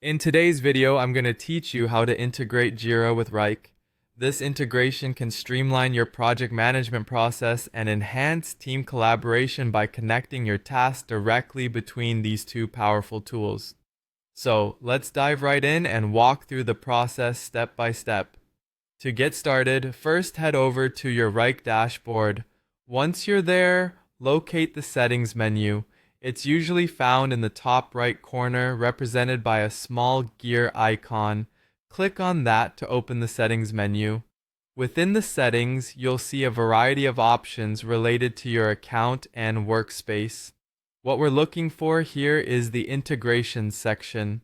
In today's video, I'm going to teach you how to integrate Jira with Wrike. This integration can streamline your project management process and enhance team collaboration by connecting your tasks directly between these two powerful tools. So let's dive right in and walk through the process step by step. To get started, first head over to your Wrike dashboard. Once you're there, locate the settings menu. It's usually found in the top right corner, represented by a small gear icon. Click on that to open the settings menu. Within the settings, you'll see a variety of options related to your account and workspace. What we're looking for here is the integrations section.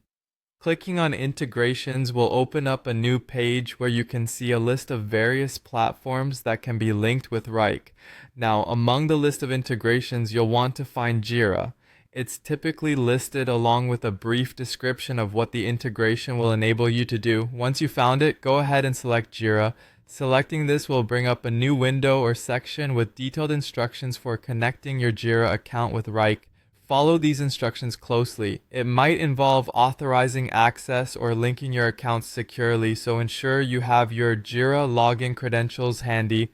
Clicking on integrations will open up a new page where you can see a list of various platforms that can be linked with Wrike. Now, among the list of integrations, you'll want to find Jira. It's typically listed along with a brief description of what the integration will enable you to do. Once you found it, go ahead and select Jira. Selecting this will bring up a new window or section with detailed instructions for connecting your Jira account with Wrike. Follow these instructions closely. It might involve authorizing access or linking your accounts securely, so ensure you have your Jira login credentials handy.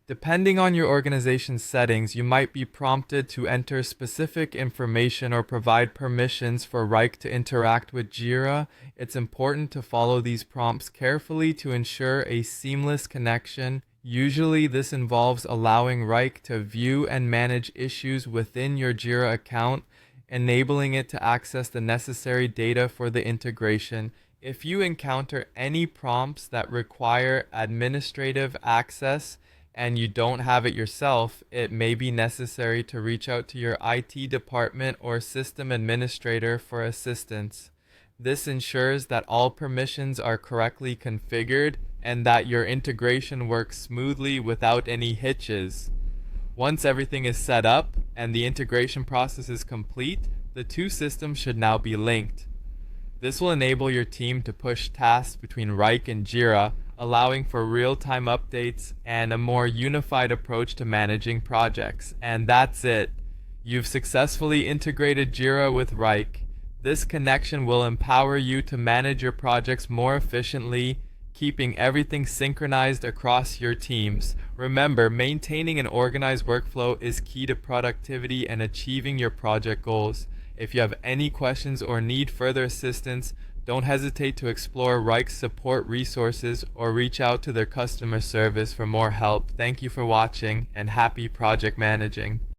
Depending on your organization's settings, you might be prompted to enter specific information or provide permissions for Wrike to interact with Jira. It's important to follow these prompts carefully to ensure a seamless connection. Usually, this involves allowing Wrike to view and manage issues within your Jira account, enabling it to access the necessary data for the integration. If you encounter any prompts that require administrative access and you don't have it yourself, it may be necessary to reach out to your IT department or system administrator for assistance. This ensures that all permissions are correctly configured and that your integration works smoothly without any hitches. Once everything is set up and the integration process is complete, the two systems should now be linked. This will enable your team to push tasks between Wrike and Jira, allowing for real-time updates and a more unified approach to managing projects. And that's it. You've successfully integrated Jira with Wrike. This connection will empower you to manage your projects more efficiently, keeping everything synchronized across your teams. Remember, maintaining an organized workflow is key to productivity and achieving your project goals. If you have any questions or need further assistance, don't hesitate to explore Wrike's support resources or reach out to their customer service for more help. Thank you for watching and happy project managing.